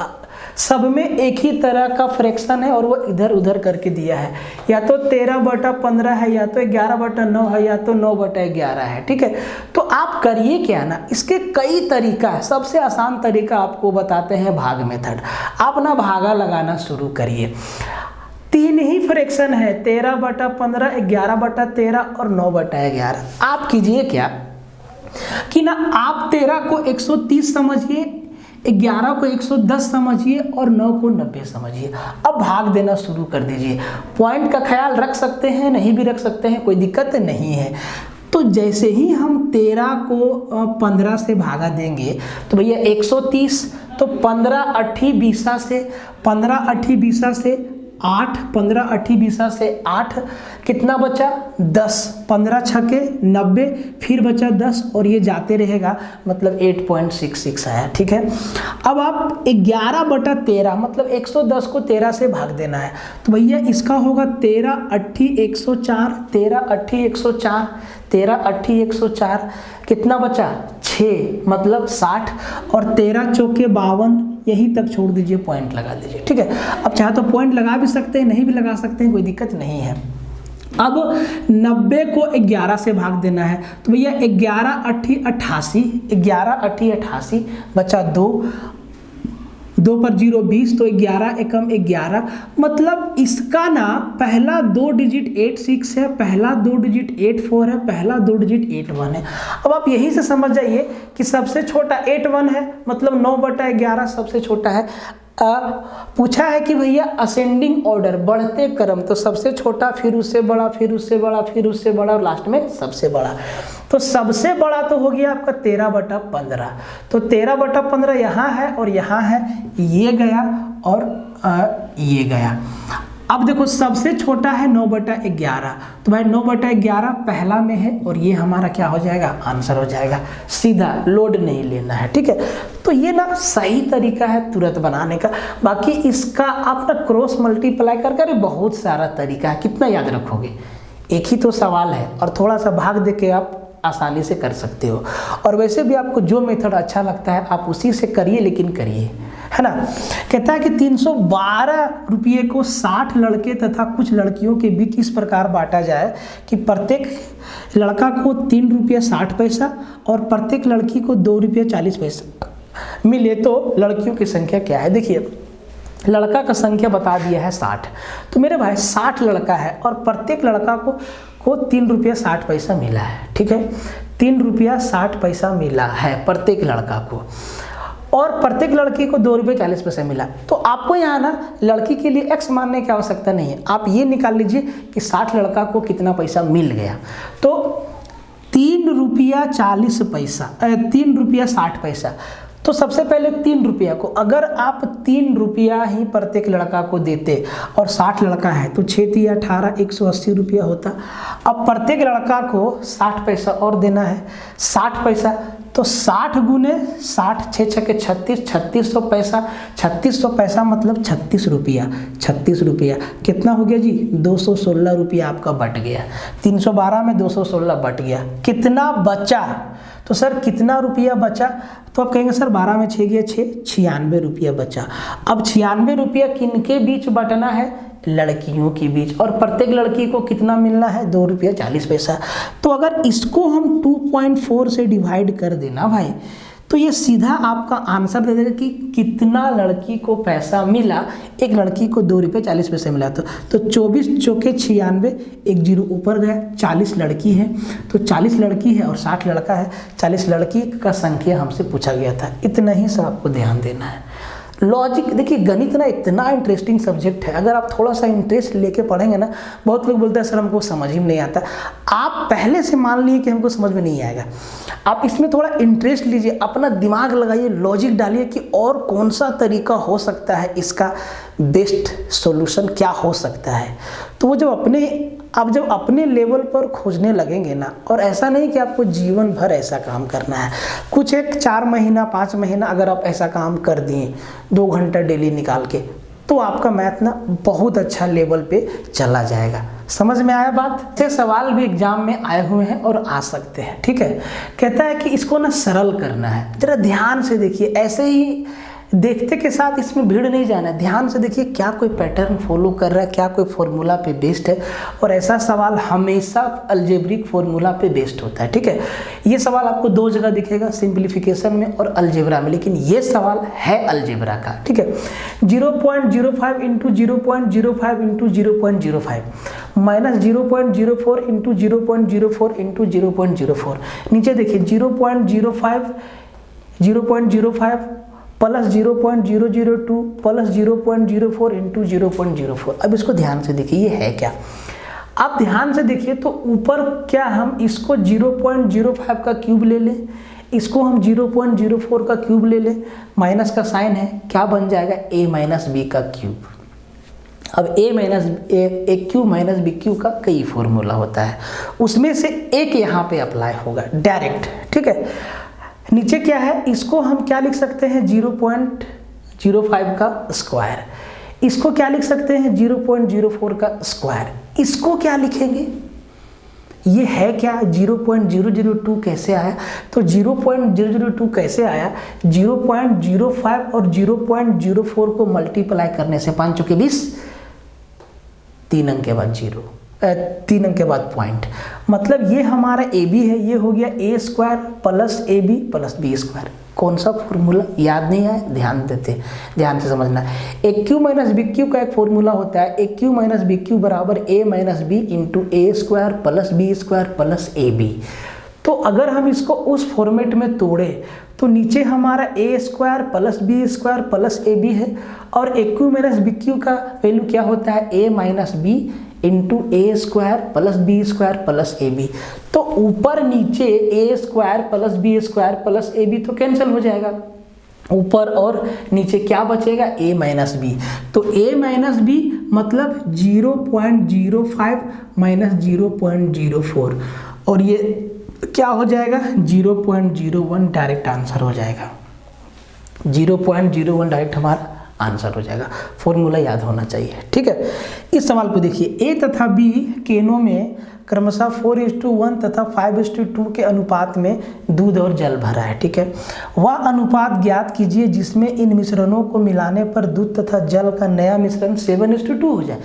सब में एक ही तरह का फ्रैक्शन है और वो इधर उधर करके दिया है, या तो 13/15 है, या तो 11/9 है, या तो 9/11 है, ठीक है। तो आप करिए क्या ना, इसके कई तरीका है। सबसे आसान तरीका आपको बताते हैं भाग मेथड। आप ना भागा लगाना शुरू करिए। 3 ही फ्रैक्शन है, 13/15, 11/13 और 9/11। आप कीजिए क्या कि ना आप 13 को 130 समझिए, 11 को 110 समझिए और 9 को 90 समझिए। अब भाग देना शुरू कर दीजिए। पॉइंट का ख्याल रख सकते हैं, नहीं भी रख सकते हैं, कोई दिक्कत नहीं है। तो जैसे ही हम 13 को 15 से भागा देंगे तो भैया 130, तो 15 8 20 से 15 8 20 से 8, 15 8 20 से 8, कितना बचा 10, 15 छके 90, फिर बचा 10 और ये जाते रहेगा, मतलब 8.66 आया। ठीक है, अब आप 11/13 मतलब 110 को 13 से भाग देना है, तो भैया इसका होगा 13 8 104, 13 8 104, 13 8 104, कितना बचा 6 मतलब 60, और 13 चौके 52, यहीं तक छोड़ दीजिए, पॉइंट लगा दीजिए। ठीक है, अब चाहे तो पॉइंट लगा भी सकते हैं, नहीं भी लगा सकते हैं, कोई दिक्कत नहीं है। अब 90 को 11 से भाग देना है, तो भैया 11 8 88, 11 8 88 बचा 2, 2 पर 0 20, तो 11 एकम 11, मतलब इसका ना पहला 2 डिजिट 86 है, पहला 2 डिजिट 84 है, पहला 2 डिजिट 81 है। अब आप यही से समझ जाइए कि सबसे छोटा 81 है, मतलब 9/11 सबसे छोटा है। पूछा है कि भैया असेंडिंग ऑर्डर, बढ़ते क्रम, तो सबसे छोटा, फिर उससे बड़ा, फिर उससे बड़ा, फिर उससे बड़ा, और लास्ट में सबसे बड़ा। तो सबसे बड़ा तो हो गया आपका 13/15, तो 13/15 यहाँ है और यहाँ है, ये गया और ये गया। अब देखो सबसे छोटा है 9/11, तो भाई 9/11 पहला में है और ये हमारा क्या हो जाएगा, आंसर हो जाएगा, सीधा, लोड नहीं लेना है। ठीक है, तो ये ना सही तरीका है तुरंत बनाने का। बाकी इसका आप ना क्रॉस मल्टीप्लाई कर बहुत सारा तरीका है, कितना याद रखोगे, एक ही तो सवाल है और थोड़ा सा भाग दे के आप आसानी से कर सकते हो। और वैसे भी आपको जो मेथड अच्छा लगता है आप उसी से करिए, लेकिन करिए, है ना। कहता है कि 312 रुपये को 60 लड़के तथा कुछ लड़कियों के बीच इस प्रकार बांटा जाए कि प्रत्येक लड़का को 3 रुपये 60 पैसा और प्रत्येक लड़की को 2 रुपये 40 पैसा मिले, तो लड़कियों की संख्या क्या है। देखिए लड़का का संख्या बता दिया है 60, तो मेरे भाई 60 लड़का है और प्रत्येक लड़का को 3 रुपया 60 पैसा मिला है। ठीक है, 3 रुपया 60 पैसा मिला है प्रत्येक लड़का को, और प्रत्येक लड़की को 2 रुपये 40 पैसा मिला। तो आपको यहाँ ना लड़की के लिए x मानने की आवश्यकता नहीं है, आप ये निकाल लीजिए कि 60 लड़का को कितना पैसा मिल गया। तो 3 रुपया 40 पैसा, 3 रुपया 60 पैसा। तो सबसे पहले 3 रुपया को अगर आप 3 रुपया ही प्रत्येक लड़का को देते और 60 लड़का है तो 6 3 18 180 रुपया होता। अब प्रत्येक लड़का को 60 पैसा और देना है, 60 पैसा, तो 60 गुने 60, 6 6 के 36, 3600 पैसा, 3600 पैसा मतलब 36 रुपया, 36 रुपया कितना हो गया जी, 216 रुपया आपका बट गया। 312 में 216 बट गया, कितना बचा, तो सर कितना रुपया बचा, तो आप कहेंगे सर 12 में 6 गया 6, 96 रुपया बचा। अब 96 रुपया किनके बीच बटना है, लड़कियों के बीच, और प्रत्येक लड़की को कितना मिलना है, 2 रुपया 40 पैसा। तो अगर इसको हम 2.4 से डिवाइड कर देना भाई, तो ये सीधा आपका आंसर दे देगा कि कितना लड़की को पैसा मिला। एक लड़की को 2 रुपये 40 पैसे मिला, तो 24 चौके 96, एक जीरो ऊपर गया, 40 लड़की है, तो 40 लड़की है और 60 लड़का है, 40 लड़की का संख्या हमसे पूछा गया था। इतना ही सब आपको ध्यान देना है। लॉजिक देखिए, गणित ना इतना इंटरेस्टिंग सब्जेक्ट है, अगर आप थोड़ा सा इंटरेस्ट लेके पढ़ेंगे ना, बहुत लोग बोलते हैं सर हमको समझ ही नहीं आता। आप पहले से मान लिए कि हमको समझ में नहीं आएगा, आप इसमें थोड़ा इंटरेस्ट लीजिए, अपना दिमाग लगाइए, लॉजिक डालिए कि और कौन सा तरीका हो सकता है, इसका बेस्ट सॉल्यूशन क्या हो सकता है। तो वो जब अपने लेवल पर खोजने लगेंगे ना, और ऐसा नहीं कि आपको जीवन भर ऐसा काम करना है, कुछ एक 4 महीना 5 महीना अगर आप ऐसा काम कर दिए 2 घंटा डेली निकाल के, तो आपका मैथ ना बहुत अच्छा लेवल पे चला जाएगा। समझ में आया बात। ये सवाल भी एग्जाम में आए हुए हैं और आ सकते हैं। ठीक है, कहता है कि इसको ना सरल करना है, जरा ध्यान से देखिए, ऐसे ही देखते के साथ इसमें भीड़ नहीं जाना है, ध्यान से देखिए क्या कोई पैटर्न फॉलो कर रहा है, क्या कोई फॉर्मूला पे बेस्ड है। और ऐसा सवाल हमेशा अलजेब्रिक फॉर्मूला पे बेस्ड होता है। ठीक है, ये सवाल आपको 2 जगह दिखेगा, सिंप्लीफिकेशन में और अलजेब्रा में, लेकिन ये सवाल है अलजेब्रा का। ठीक है, 0.05 into 0.05 into 0.05 minus 0.04 into 0.04 into 0.04, नीचे देखिए 0.05 प्लस 0.002 प्लस 0.04 इंटू 0.04। अब इसको ध्यान से देखिए, ये है क्या, आप ध्यान से देखिए तो ऊपर क्या हम इसको 0.05 का क्यूब ले लें, इसको हम 0.04 का क्यूब ले लें, माइनस का साइन है, क्या बन जाएगा a माइनस बी का क्यूब। अब a cube minus B cube का कई फॉर्मूला होता है, उसमें से एक यहाँ पे अप्लाई होगा डायरेक्ट, ठीक है। नीचे क्या है, इसको हम क्या लिख सकते हैं 0.05 का स्क्वायर, इसको क्या लिख सकते हैं 0.04 का स्क्वायर, इसको क्या लिखेंगे, ये है क्या 0.002 कैसे आया, तो 0.002 कैसे आया, 0.05 और 0.04 को मल्टीप्लाई करने से 5 चौके 20, 3 अंक के बाद 3 अंक के बाद पॉइंट, मतलब ये हमारा ए बी है, ये हो गया a square plus a b plus b square. कौन सा फॉर्मूला याद नहीं आया, ध्यान से समझना। A cube minus b cube का एक फॉर्मूला होता है, a cube minus b cube बराबर a minus b into a square plus b square plus a b. तो अगर हम इसको उस फॉर्मेट में तोड़े तो नीचे हमारा a square plus b square plus a b है, और a cube minus b cube का वैल्यू क्या होता है a minus b into a square plus b square plus a b. तो ऊपर नीचे a square plus b square plus a b तो कैंसिल हो जाएगा, ऊपर और नीचे क्या बचेगा ए माइनस बी। तो ए माइनस बी मतलब 0.05 माइनस 0.04, और ये क्या हो जाएगा 0.01, डायरेक्ट आंसर हो जाएगा 0.01, डायरेक्ट हमारा आंसर हो जाएगा। फॉर्मूला याद होना चाहिए, ठीक है। इस सवाल को देखिए, ए तथा बी केनों में क्रमशः 4:1 तथा 5:2 के अनुपात में दूध और जल भरा है, ठीक है। वह अनुपात ज्ञात कीजिए जिसमें इन मिश्रणों को मिलाने पर दूध तथा जल का नया मिश्रण 7:2 हो जाए।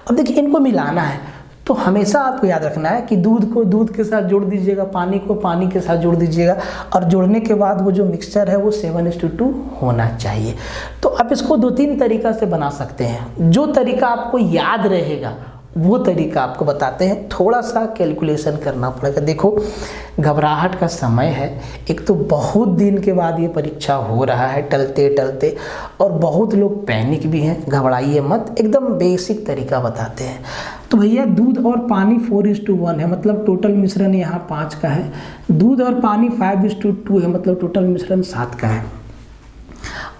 अब देखिए इनको मिलाना है तो हमेशा आपको याद रखना है कि दूध को दूध के साथ जोड़ दीजिएगा, पानी को पानी के साथ जोड़ दीजिएगा, और जोड़ने के बाद वो जो मिक्सचर है वो 7:2 होना चाहिए। तो आप इसको 2-3 तरीका से बना सकते हैं, जो तरीका आपको याद रहेगा वो तरीका आपको बताते हैं। थोड़ा सा कैलकुलेशन करना पड़ेगा। देखो घबराहट का समय है, एक तो बहुत दिन के बाद ये परीक्षा हो रहा है टलते टलते, और बहुत लोग पैनिक भी हैं, घबराइए मत, एकदम बेसिक तरीका बताते हैं। तो भैया दूध और पानी 4:1 है, मतलब टोटल मिश्रण यहाँ 5 का है। दूध और पानी 5:2 है, मतलब टोटल मिश्रण 7 का है।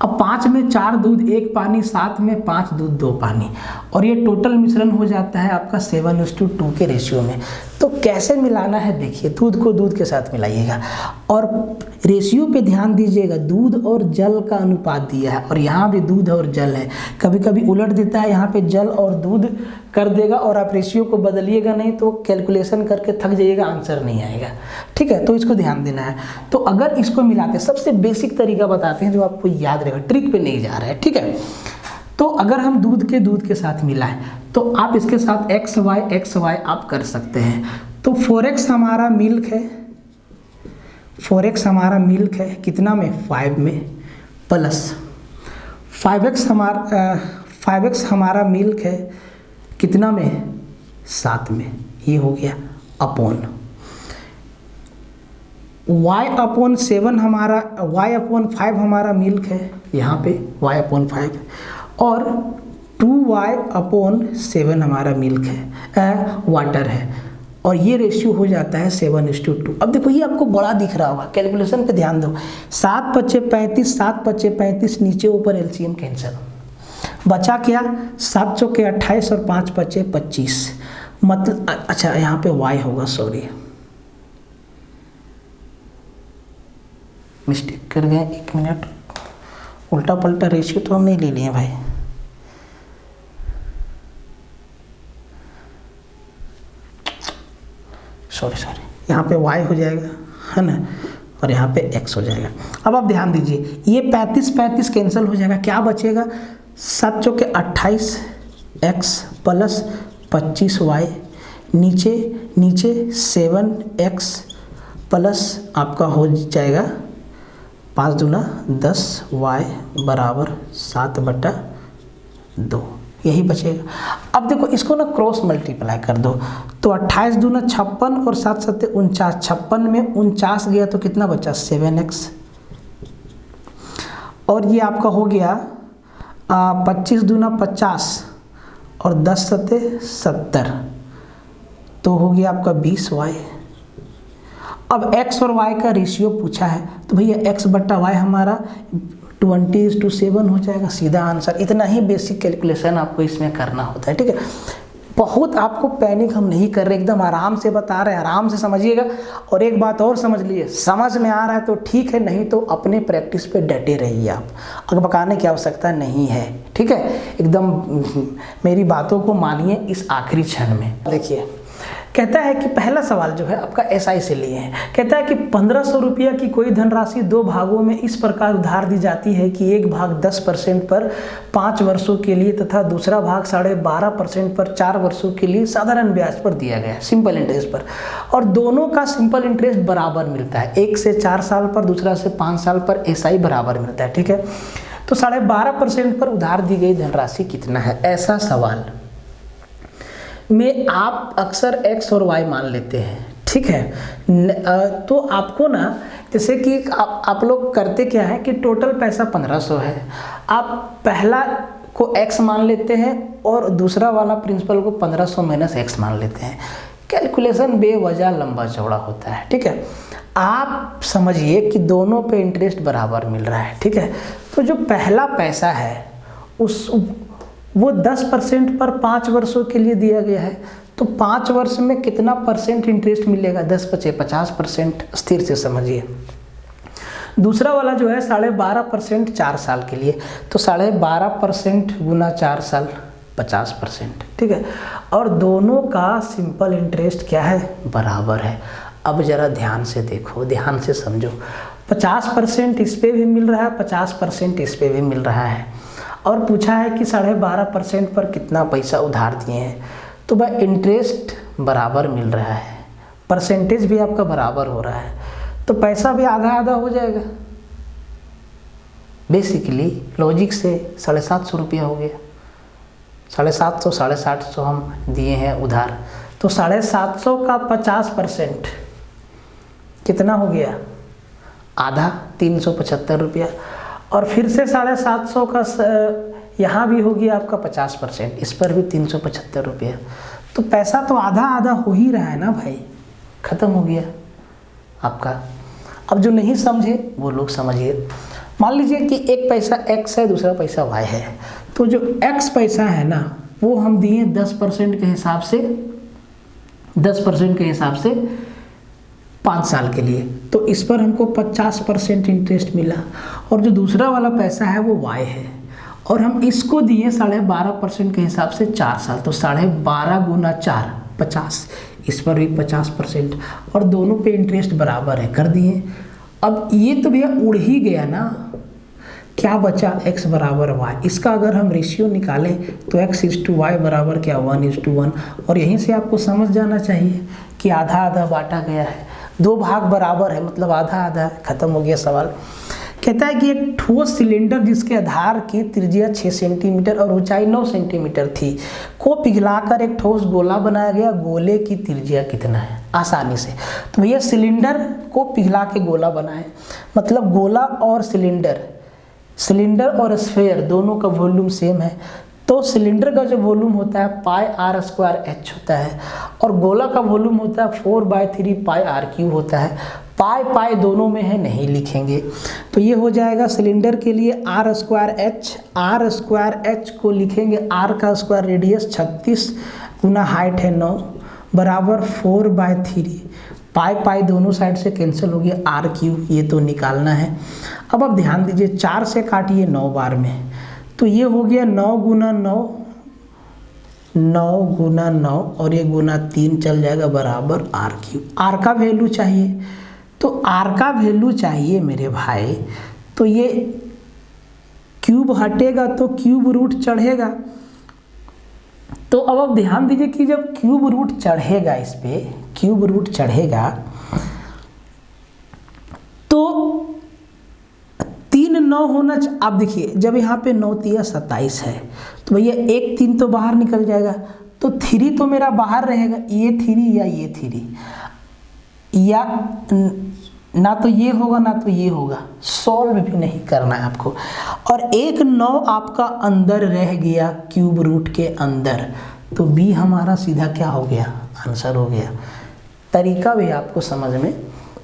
अब 5 में 4 दूध 1 पानी, 7 में 5 दूध 2 पानी, और ये टोटल मिश्रण हो जाता है आपका 7:2 के रेशियो में। तो कैसे मिलाना है देखिए, दूध को दूध के साथ मिलाइएगा, और रेशियो पे ध्यान दीजिएगा। दूध और जल का अनुपात दिया है, और यहाँ भी दूध और जल है, कभी कभी उलट देता है, यहाँ पे जल और दूध कर देगा, और आप रेशियो को बदलिएगा नहीं तो कैलकुलेशन करके थक जाइएगा, आंसर नहीं आएगा, ठीक है। तो इसको ध्यान देना है। तो अगर इसको मिलाते, सबसे बेसिक तरीका बताते हैं जो आपको याद रहेगा, ट्रिक पे नहीं जा रहा है, ठीक है। तो अगर हम दूध के साथ मिलाएं तो आप इसके साथ एक्स वाई आप कर सकते हैं। तो 4x हमारा मिल्क है, 4x हमारा मिल्क है कितना में 5 में, प्लस 5x हमारा मिल्क है कितना में 7 में, ये हो गया अपॉन y/7 हमारा, y/5 हमारा मिल्क है यहाँ पे y/5, और 2y/7 हमारा मिल्क है, वाटर है, और ये रेशियो हो जाता है 7:2। अब देखो ये आपको बड़ा दिख रहा होगा, कैलकुलेशन पे ध्यान दो। 7×5 नीचे ऊपर एलसीएम कैंसिल, बचा क्या 7 चौके 28 और 5 बचे 25, मतलब अच्छा यहाँ पे y होगा, सॉरी मिस्टेक कर गए, 1 मिनट, उल्टा पलटा रेशियो तो हम नहीं ले लिए भाई, सॉरी यहाँ पे y हो जाएगा, है ना, और यहाँ पे x हो जाएगा। अब आप ध्यान दीजिए, ये 35 कैंसिल हो जाएगा, क्या बचेगा 7 चौके 28 x प्लस 25y, नीचे 7x प्लस आपका हो जाएगा 5 दूना 10y बराबर 7/2, यही बचेगा। अब देखो इसको ना क्रॉस मल्टीप्लाई कर दो, तो 28 दूना 56 और 7 7 49, 56 में 49 गया तो कितना बचा 7x, और ये आपका हो गया 25 दूना 50 और 10 7 70, तो हो गया आपका 20y। अब x और y का रेशियो पूछा है तो भैया x बट्टा y हमारा 20:7 हो जाएगा, सीधा आंसर। इतना ही बेसिक कैलकुलेशन आपको इसमें करना होता है, ठीक है। बहुत आपको पैनिक हम नहीं कर रहे, एकदम आराम से बता रहे हैं, आराम से समझिएगा। और एक बात और समझ लीजिए, समझ में आ रहा है तो ठीक है, नहीं तो अपने प्रैक्टिस पे डटे रहिए आप, अकबकाने की आवश्यकता नहीं है, ठीक है। एकदम मेरी बातों को मानिए इस आखिरी क्षण में। देखिए कहता है कि पहला सवाल जो है आपका SI से लिए है। कहता है कि 1500 रुपया की कोई धनराशि 2 भागों में इस प्रकार उधार दी जाती है कि एक भाग 10% पर 5 वर्षों के लिए तथा दूसरा भाग 12.5% पर 4 वर्षों के लिए साधारण ब्याज पर दिया गया है, सिंपल इंटरेस्ट पर। और दोनों का सिंपल इंटरेस्ट बराबर मिलता है, एक से 4 साल पर, दूसरा से 5 साल पर SI बराबर मिलता है, ठीक है। तो 12.5% पर उधार दी गई धनराशि कितना है, ऐसा सवाल में आप अक्सर x और y मान लेते हैं, ठीक है। तो आपको ना, जैसे कि आप लोग करते क्या है कि टोटल पैसा 1500 है, आप पहला को x मान लेते हैं और दूसरा वाला प्रिंसिपल को 1500 माइनस x मान लेते हैं। कैलकुलेशन बेवजह लंबा चौड़ा होता है, ठीक है। आप समझिए कि दोनों पे इंटरेस्ट बराबर मिल रहा है, ठीक है। तो जो पहला पैसा है वो 10% पर 5 वर्षों के लिए दिया गया है, तो 5 वर्ष में कितना परसेंट इंटरेस्ट मिलेगा, 10 × 5 = 50%। स्थिर से समझिए। दूसरा वाला जो है 12.5% 4 साल के लिए, तो 12.5% गुना 4 साल 50%, ठीक है। और दोनों का सिंपल इंटरेस्ट क्या है, बराबर है। अब जरा ध्यान से देखो, ध्यान से समझो, 50% इस पे भी मिल रहा है, 50% इस पे भी मिल रहा है, और पूछा है कि 12.5% पर कितना पैसा उधार दिए हैं। तो भाई इंटरेस्ट बराबर मिल रहा है, परसेंटेज भी आपका बराबर हो रहा है, तो पैसा भी आधा आधा हो जाएगा। बेसिकली लॉजिक से 750 रुपया हो गया, 750 750 हम दिए हैं उधार, तो 750 का 50% कितना हो गया, आधा, 375 रुपया। और फिर से 750 का यहाँ भी हो गया आपका 50%, इस पर भी 375 रुपया। तो पैसा तो आधा आधा हो ही रहा है ना भाई, ख़त्म हो गया आपका। अब जो नहीं समझे वो लोग समझिए। मान लीजिए कि एक पैसा x है, दूसरा पैसा y है, तो जो x पैसा है ना वो हम दिए 10% के हिसाब से, 10% के हिसाब से 5 साल के लिए, तो इस पर हमको 50% इंटरेस्ट मिला। और जो दूसरा वाला पैसा है वो y है, और हम इसको दिए 12.5% के हिसाब से 4 साल, तो 12.5 गुना 4 50, इस पर भी 50%, और दोनों पे इंटरेस्ट बराबर है, कर दिए। अब ये तो भैया उड़ ही गया ना, क्या बचा, x बराबर y। इसका अगर हम रेशियो निकालें तो x/y बराबर क्या, 1:1। और यहीं से आपको समझ जाना चाहिए कि आधा आधा बांटा गया है, 2 भाग बराबर है, मतलब आधा आधा, खत्म हो गया सवाल। कहता है कि एक ठोस सिलेंडर जिसके आधार की त्रिज्या 6 सेंटीमीटर और ऊंचाई 9 सेंटीमीटर थी को पिघलाकर एक ठोस गोला बनाया गया, गोले की त्रिज्या कितना है, आसानी से। तो भैया सिलेंडर को पिघला के गोला बनाए, मतलब गोला और सिलेंडर और स्फेयर दोनों का वॉल्यूम सेम है, तो सिलेंडर का जो वॉल्यूम होता है πr² होता है, और गोला का वॉल्यूम होता है 4/3 πr³ होता है। पाई दोनों में है, नहीं लिखेंगे, तो ये हो जाएगा सिलेंडर के लिए r² को लिखेंगे, r का स्क्वायर रेडियस 36 गुना हाइट है 9 बराबर 4/3, पाई दोनों साइड से कैंसिल हो गया, r³, ये तो निकालना है। अब आप ध्यान दीजिए, 4 से काटिए 9 बार में, तो ये हो गया 9 गुना 9 और ये गुना 3 चल जाएगा बराबर r³। r का वैल्यू चाहिए, तो r का वैल्यू चाहिए मेरे भाई, तो ये क्यूब हटेगा तो क्यूब रूट चढ़ेगा। तो अब आप ध्यान दीजिए कि जब क्यूब रूट चढ़ेगा, इस पे क्यूब रूट चढ़ेगा तो 3 9 होना आप देखिए, जब यहाँ पे 9 × 27 है तो भैया 1 3 तो बाहर निकल जाएगा, तो 3 तो मेरा बाहर रहेगा, ये 3 या ये 3, या ना तो ये होगा ना तो ये होगा, सॉल्व भी नहीं करना है आपको। और 1 9 आपका अंदर रह गया क्यूब रूट के अंदर, तो b हमारा सीधा क्या हो गया, आंसर हो गया। तरीका भी आपको समझ में,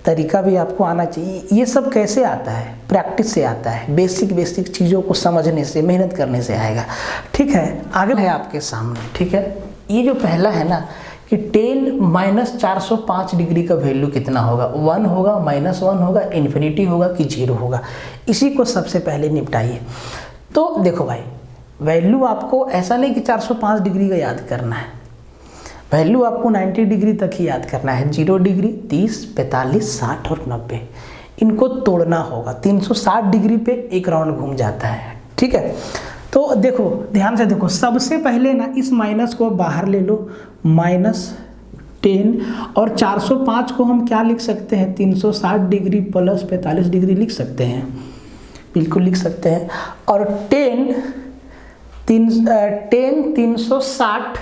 तरीका भी आपको आना चाहिए। ये सब कैसे आता है? प्रैक्टिस से आता है, बेसिक चीज़ों को समझने से, मेहनत करने से आएगा। ठीक है, आगे है आपके सामने। ठीक है, ये जो पहला है ना कि 10 - 405 डिग्री का वैल्यू कितना होगा? 1 होगा, -1 होगा, इन्फिनिटी होगा कि 0 होगा? इसी को सबसे पहले निपटाइए। तो देखो भाई, वैल्यू आपको ऐसा नहीं कि 405 डिग्री का याद करना है, वैल्यू आपको 90 डिग्री तक ही याद करना है। 0 डिग्री, 30, 45, 60 और 90, इनको तोड़ना होगा। 360 डिग्री पे एक राउंड घूम जाता है। ठीक है, तो देखो ध्यान से देखो, सबसे पहले ना इस माइनस को बाहर ले लो, -10, और 405 को हम क्या लिख सकते हैं? 360 डिग्री प्लस 45 डिग्री लिख सकते हैं, बिल्कुल लिख सकते हैं। और 10 360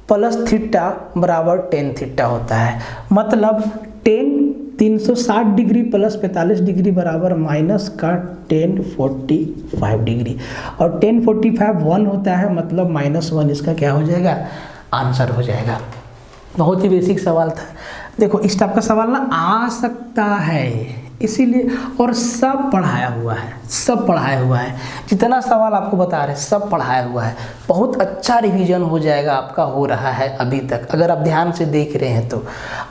प्लस थीटा बराबर 10 थीटा होता है। मतलब 360 डिग्री प्लस 45 डिग्री बराबर माइनस का 1045 डिग्री, और 1045 1 होता है, मतलब -1 इसका क्या हो जाएगा? आंसर हो जाएगा। बहुत ही बेसिक सवाल था। देखो इस टाइप का सवाल ना आ सकता है, इसीलिए, और सब पढ़ाया हुआ है, सब पढ़ाया हुआ है, जितना सवाल आपको बता रहे हैं सब पढ़ाया हुआ है। बहुत अच्छा रिवीजन हो जाएगा आपका, हो रहा है अभी तक, अगर आप ध्यान से देख रहे हैं तो।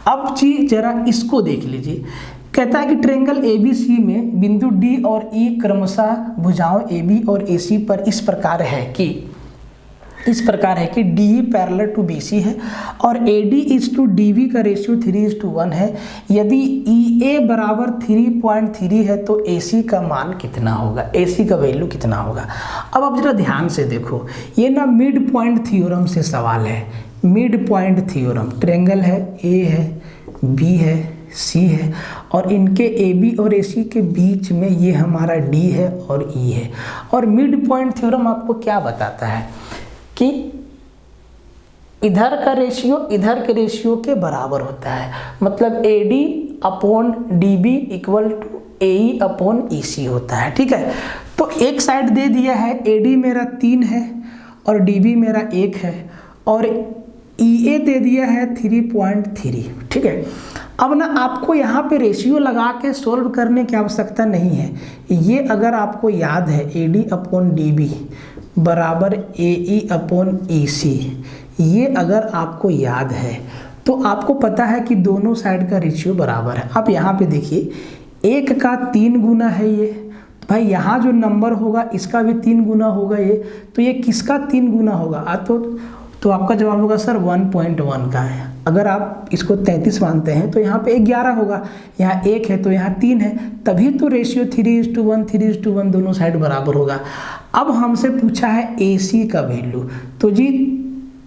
अब जी जरा इसको देख लीजिए। कहता है कि ट्रायंगल ABC में बिंदु D और E क्रमशः भुजाओं AB और AC पर इस प्रकार है कि DE पैरेलल टू BC है और AD इज टू DB का रेशियो 3:1 है। यदि EA बराबर 3.3 है तो AC का मान कितना होगा? AC का वैल्यू कितना होगा? अब आप जरा ध्यान से देखो, ये ना मिड पॉइंट थ्योरम से सवाल है। मिड पॉइंट थ्योरम, ट्रायंगल है, A है, B है, C है, और इनके AB और AC के बीच में ये हमारा D है और E है। और मिड पॉइंट थ्योरम आपको क्या बताता है कि इधर का रेशियो इधर के रेशियो के बराबर होता है। मतलब AD/DB = AE/EC होता है। ठीक है, तो एक साइड दे दिया है, AD मेरा 3 है और DB मेरा 1 है, और EA दे दिया है 3.3। ठीक है, अब ना आपको यहाँ पे रेशियो लगा के सोल्व करने की आवश्यकता नहीं है। ये अगर आपको याद है AD/DB बराबर AE/EC, ये अगर आपको याद है तो आपको पता है कि दोनों साइड का रेशियो बराबर है। अब यहाँ पे देखिए, 1 का 3 गुना है ये, तो भाई यहाँ जो नंबर होगा इसका भी 3 गुना होगा ये, तो ये किसका 3 गुना होगा? तो आपका जवाब होगा सर 1.1 का है। अगर आप इसको 33 मानते हैं तो यहाँ पे 11 होगा, यहाँ 1 है तो यहाँ 3 है, तभी तो रेशियो 3:1 दोनों साइड बराबर होगा। अब हमसे पूछा है AC का वैल्यू, तो जी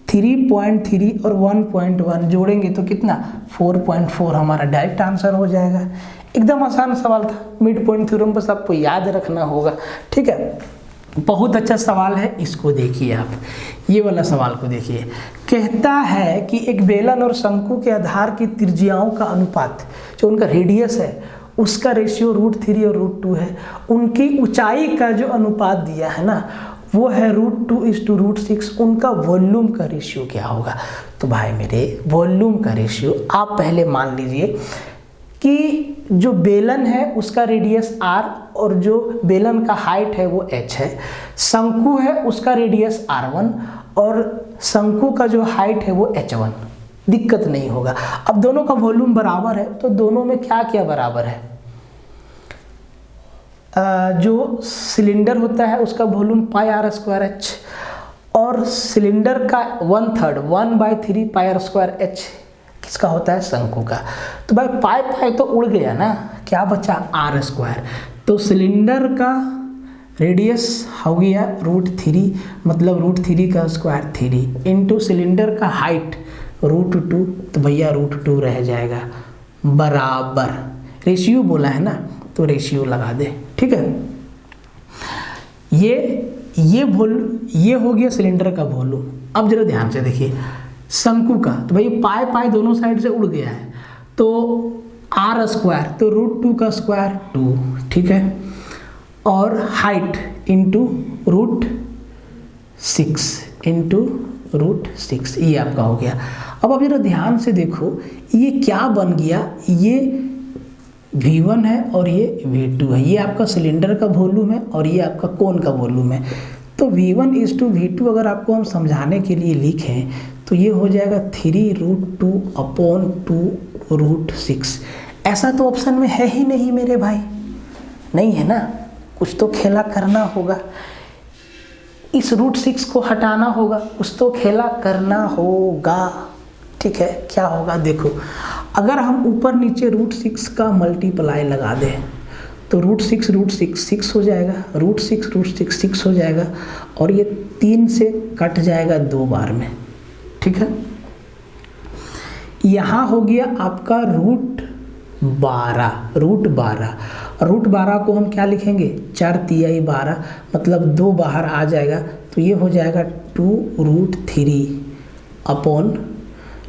3.3 और 1.1 जोड़ेंगे तो कितना? 4.4 हमारा डायरेक्ट आंसर हो जाएगा। एकदम आसान सवाल था। मिड पॉइंट थ्योरम बस आपको याद रखना होगा। ठीक है, बहुत अच्छा सवाल है, इसको देखिए आप, ये वाला सवाल को देखिए। कहता है कि एक बेलन और शंकु के आधार की त्रिज्याओं का अनुपात, जो उनका रेडियस है उसका रेशियो √3 और √2 है। उनकी ऊंचाई का जो अनुपात दिया है ना वो है √2:6। उनका वॉल्यूम का रेशियो क्या होगा? तो भाई मेरे, वॉल्यूम का रेशियो आप पहले मान लीजिए कि जो बेलन है उसका रेडियस R और जो बेलन का हाइट है वो h है। शंकु है उसका रेडियस R1 और शंकु का जो हाइट है वो h1। दिक्कत नहीं होगा। अब दोनों का वॉल्यूम बराबर है तो दोनों में क्या क्या बराबर है? जो सिलेंडर होता है उसका वॉल्यूम πr²h और सिलेंडर का 1/3 1/3 πr²h किसका होता है? शंकु का। तो भाई पाई तो उड़ गया ना, क्या बचा? r²। तो सिलेंडर का रेडियस हो गया √3, मतलब √3 का स्क्वायर 3 इंटू सिलेंडर का हाइट √2, तो भैया √2 रह जाएगा बराबर। रेशियो बोला है ना तो रेशियो लगा दे। ठीक है, ये हो गया सिलेंडर का वॉल्यूम। अब जरा ध्यान से देखिए शंकु का, तो भाई पाई दोनों साइड से उड़ गया है, तो r² तो √2 का स्क्वायर 2। ठीक है, और हाइट इंटू √6 इंटू √6, ये आपका हो गया। अब आप जरा ध्यान से देखो ये क्या बन गया, ये V1 है और ये V2 है, ये आपका सिलेंडर का वॉल्यूम है और ये आपका कोन का वॉल्यूम है। तो V1:V2 अगर आपको हम समझाने के लिए लिखें तो ये हो जाएगा 3√2/2√6। ऐसा तो ऑप्शन में है ही नहीं मेरे भाई, नहीं है ना, कुछ तो खेला करना होगा, इस √6 को हटाना होगा, कुछ तो खेला करना होगा। ठीक है, क्या होगा देखो, अगर हम ऊपर नीचे √6 का मल्टीप्लाई लगा दें तो √6 6 हो जाएगा, √6 6 हो जाएगा और ये 3 से कट जाएगा 2 बार में। ठीक है, यहाँ हो गया आपका √12 को हम क्या लिखेंगे, 4×3=12, मतलब 2 बाहर आ जाएगा तो ये हो जाएगा 2√3 अपॉन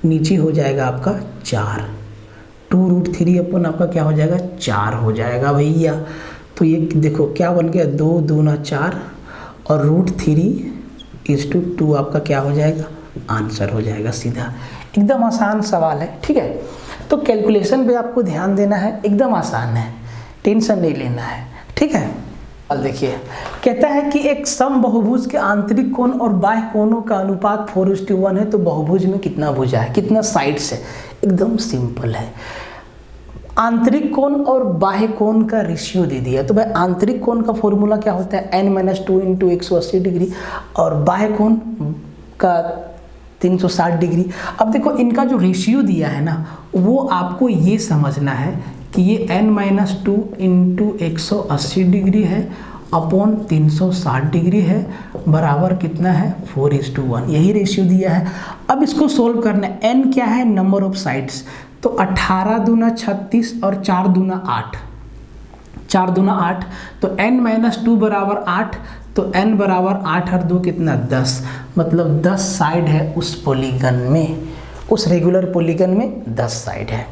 नीचे हो जाएगा आपका 4, 2√3 अपॉन आपका क्या हो जाएगा 4 हो जाएगा भैया। तो ये देखो क्या बन गया, 2 दूना 4 और √3:2 आपका क्या हो जाएगा, आंसर हो जाएगा सीधा। एकदम आसान सवाल है। ठीक है, तो कैलकुलेशन पे आपको ध्यान देना है, एकदम आसान है, टेंशन नहीं लेना है। ठीक है, अब देखिए कहता है कि एक सम बहुभुज के आंतरिक कोण और बाह्य कोणों का अनुपात 4:1 है, तो बहुभुज में कितना भुजा है, कितना साइड्स है, एकदम सिंपल है। आंतरिक कोण और बाह्य कोण का रेशियो दे दिया, तो भाई आंतरिक कोण का फॉर्मूला क्या होता है, n-2 × 180 डिग्री और बाह्य कोण का 360 डिग्री। अब देखो इनका जो रेशियो दिया है ना, वो आपको ये समझना है कि ये n-2 × 180 डिग्री है अपॉन 360 डिग्री है, बराबर कितना है 4:1, यही रेशियो दिया है। अब इसको सोल्व करना है, n क्या है, नंबर ऑफ साइड्स, तो 18 दूना 36 और 4 दूना 8, 4 दूना 8, तो n-2 बराबर 8, तो n बराबर 8 और 2 कितना 10, मतलब 10 साइड है उस पॉलीगन में, उस रेगुलर पॉलीगन में 10 साइड है।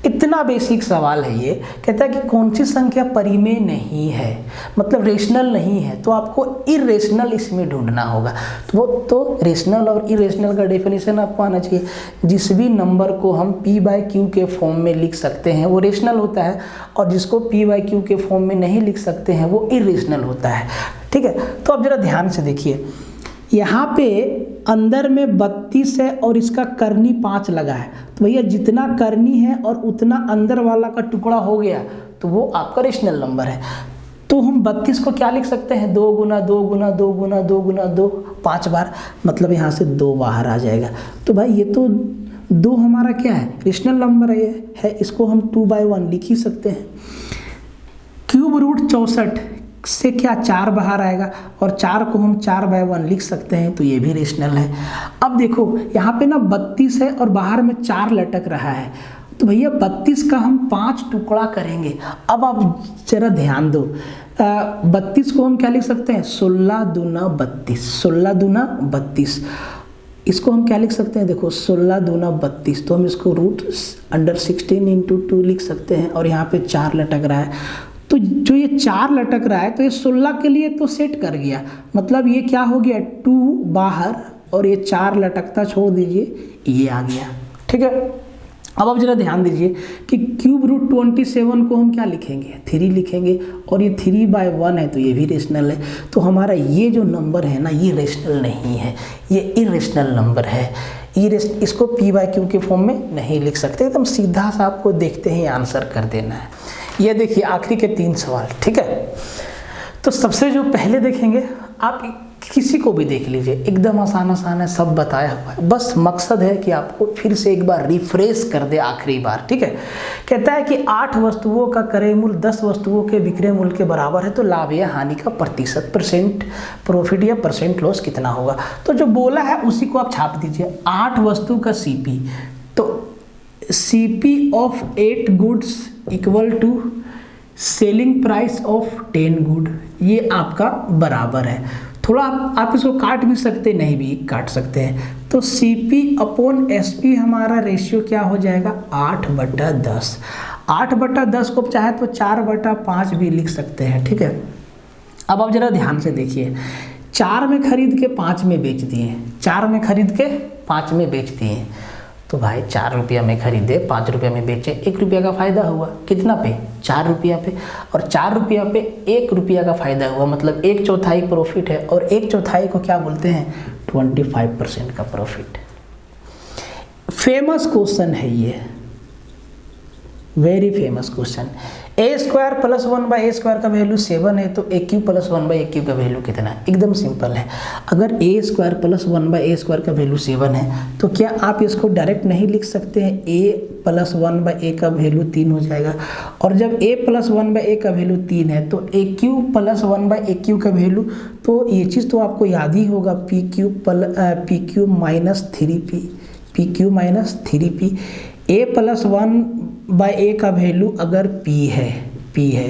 इतना बेसिक सवाल है ये। कहता है कि कौन सी संख्या परिमेय नहीं है, मतलब रेशनल नहीं है, तो आपको इरेशनल इसमें ढूंढना होगा। तो वो तो रेशनल और इरेशनल का डेफिनेशन आपको आना चाहिए। जिस भी नंबर को हम p/q के फॉर्म में लिख सकते हैं वो रेशनल होता है, और जिसको p/q के फॉर्म में नहीं लिख सकते हैं वो इरेशनल होता है। ठीक है, तो अब जरा ध्यान से देखिए, यहाँ पे अंदर में 32 है और इसका करनी 5 लगा है, तो भैया जितना करनी है और उतना अंदर वाला का टुकड़ा हो गया तो वो आपका रेशनल नंबर है। तो हम 32 को क्या लिख सकते हैं, 2 × 2 × 2 × 2 × 2 5 बार, मतलब यहाँ से 2 बाहर आ जाएगा। तो भाई ये तो 2 हमारा क्या है, रेशनल नंबर है, इसको हम 2/1 लिख ही सकते हैं। √64 से क्या 4 बाहर आएगा और 4 को हम 4/1 लिख सकते हैं, तो ये भी रेशनल है। अब देखो यहाँ पे ना 32 है और बाहर में 4 लटक रहा है, तो भैया 32 का हम 5 टुकड़ा करेंगे। अब आप जरा ध्यान दो, 32 को हम क्या लिख सकते हैं, 16 दूना 32, 16 दूना 32, इसको हम क्या लिख सकते हैं, देखो 16 दूना 32, तो हम इसको √16 × 2 लिख सकते हैं, और यहाँ पे 4 लटक रहा है, तो जो ये 4 लटक रहा है तो ये 16 के लिए तो सेट कर गया, मतलब ये क्या हो गया 2 बाहर और ये 4 लटकता छोड़ दीजिए, ये आ गया। ठीक है, अब आप जरा ध्यान दीजिए कि √27 को हम क्या लिखेंगे, 3 लिखेंगे, और ये 3/1 है तो ये भी रेशनल है। तो हमारा ये जो नंबर है ना, ये रेशनल नहीं है, ये इरेशनल नंबर है। इसको p/q के फॉर्म में नहीं लिख सकते, एकदम सीधा सा आपको देखते ही आंसर कर देना है। ये देखिए आखिरी के 3 सवाल। ठीक है, तो सबसे जो पहले देखेंगे, आप किसी को भी देख लीजिए, एकदम आसान है, सब बताया हुआ है, बस मकसद है कि आपको फिर से एक बार रिफ्रेश कर दे आखिरी बार। ठीक है, कहता है कि 8 वस्तुओं का क्रय मूल्य 10 वस्तुओं के विक्रय मूल्य के बराबर है, तो लाभ या हानि का प्रतिशत, % प्रॉफिट या % लॉस कितना होगा। तो जो बोला है उसी को आप छाप दीजिए। 8 वस्तु का CP, तो CP of 8 goods equal to selling price of 10 good, ये आपका बराबर है। थोड़ा आप इसको काट भी सकते, नहीं भी काट सकते हैं, तो CP अपॉन SP हमारा रेशियो क्या हो जाएगा 8/10। 8/10 को चाहे तो 4/5 भी लिख सकते हैं। ठीक है, अब आप जरा ध्यान से देखिए, 4 में खरीद के 5 में बेच दिए, 4 में खरीद के 5 में बेच दिए, तो भाई 4 रुपया में खरीदे 5 रुपया में बेचे, 1 रुपया का फ़ायदा हुआ। कितना पे? 4 रुपया पे। और 4 रुपया पे 1 रुपया का फ़ायदा हुआ, मतलब 1/4 प्रॉफिट है। और 1/4 को क्या बोलते हैं? 25% का प्रॉफिट। फेमस क्वेश्चन है ये, very famous question. a² + 1/a² का वैल्यू 7 है, तो a³ + 1/a³ का वैल्यू कितना है? एकदम सिंपल है। अगर a² + 1/a² का वैल्यू 7 है, तो क्या आप इसको डायरेक्ट नहीं लिख सकते हैं? a + 1/a का वैल्यू 3 हो जाएगा। और जब a + 1/a का वैल्यू 3 है, तो a³ + 1/a³ का वैल्यू, तो ये चीज़ तो आपको याद ही होगा, p³ - 3p, p³ - 3p। a + 1/a का वैल्यू अगर p है,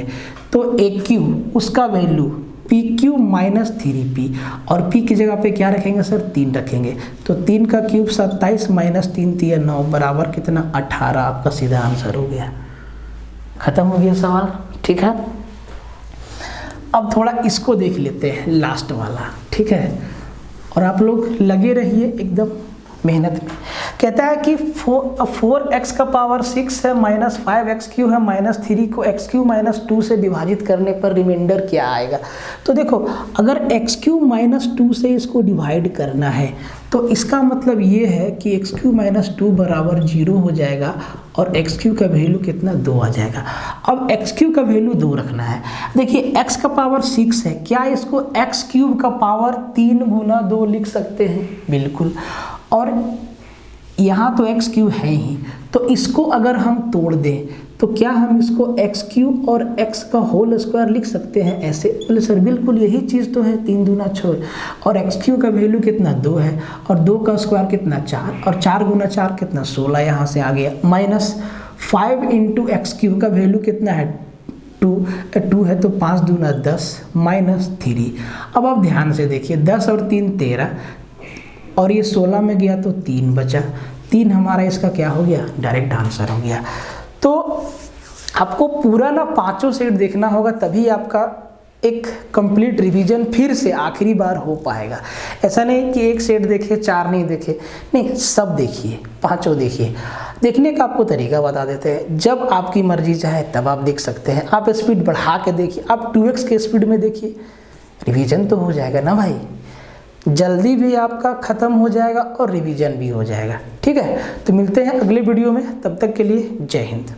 तो a³ उसका वैल्यू pq - 3p, और p की जगह पे क्या रखेंगे सर? 3 रखेंगे। तो 3 का क्यूब 27 - 3 × 9 बराबर कितना? 18। आपका सीधा आंसर हो गया, खत्म हो गया सवाल। ठीक है, अब थोड़ा इसको देख लेते हैं, लास्ट वाला। ठीक है, और आप लोग लगे रहिए एकदम मेहनत में। कहता है कि 4x का पावर 6 है, -5x³ है, -3 को x³ - 2 से विभाजित करने पर रिमाइंडर क्या आएगा? तो देखो, अगर x³ - 2 से इसको डिवाइड करना है, तो इसका मतलब ये है कि x³ - 2 बराबर 0 हो जाएगा, और x³ का वैल्यू कितना? 2 आ जाएगा। अब x³ का वैल्यू 2 रखना है। देखिए, x का पावर 6 है, क्या इसको x³ का पावर 3 × 2 लिख सकते हैं? बिल्कुल। और यहाँ तो x³ है ही, तो इसको अगर हम तोड़ दें, तो क्या हम इसको x³ और x का होल स्क्वायर लिख सकते हैं ऐसे? बोले सर बिल्कुल, यही चीज़ तो है, 3 दूना 6, और x³ का वैल्यू कितना? 2 है, और 2 का स्क्वायर कितना? 4, और 4 × 4 कितना? 16, यहाँ से आ गया। -5 × x³ का वैल्यू कितना है? 2 है, तो 5 दूना 10 -3। अब आप ध्यान से देखिए, 10 और 3 13, और ये 16 में गया तो 3 बचा। 3 हमारा इसका क्या हो गया? डायरेक्ट आंसर हो गया। तो आपको पूरा ना 5 सेट देखना होगा, तभी आपका एक कंप्लीट रिवीजन फिर से आखिरी बार हो पाएगा। ऐसा नहीं कि एक सेट देखे 4 नहीं देखे, नहीं, सब देखिए, 5 देखिए। देखने का आपको तरीका बता देते हैं, जब आपकी मर्जी चाहे तब आप देख सकते हैं। आप स्पीड बढ़ा के देखिए, आप 2x के स्पीड में देखिए, रिवीजन तो हो जाएगा ना भाई, जल्दी भी आपका ख़त्म हो जाएगा और रिवीजन भी हो जाएगा। ठीक है, तो मिलते हैं अगले वीडियो में, तब तक के लिए जय हिंद।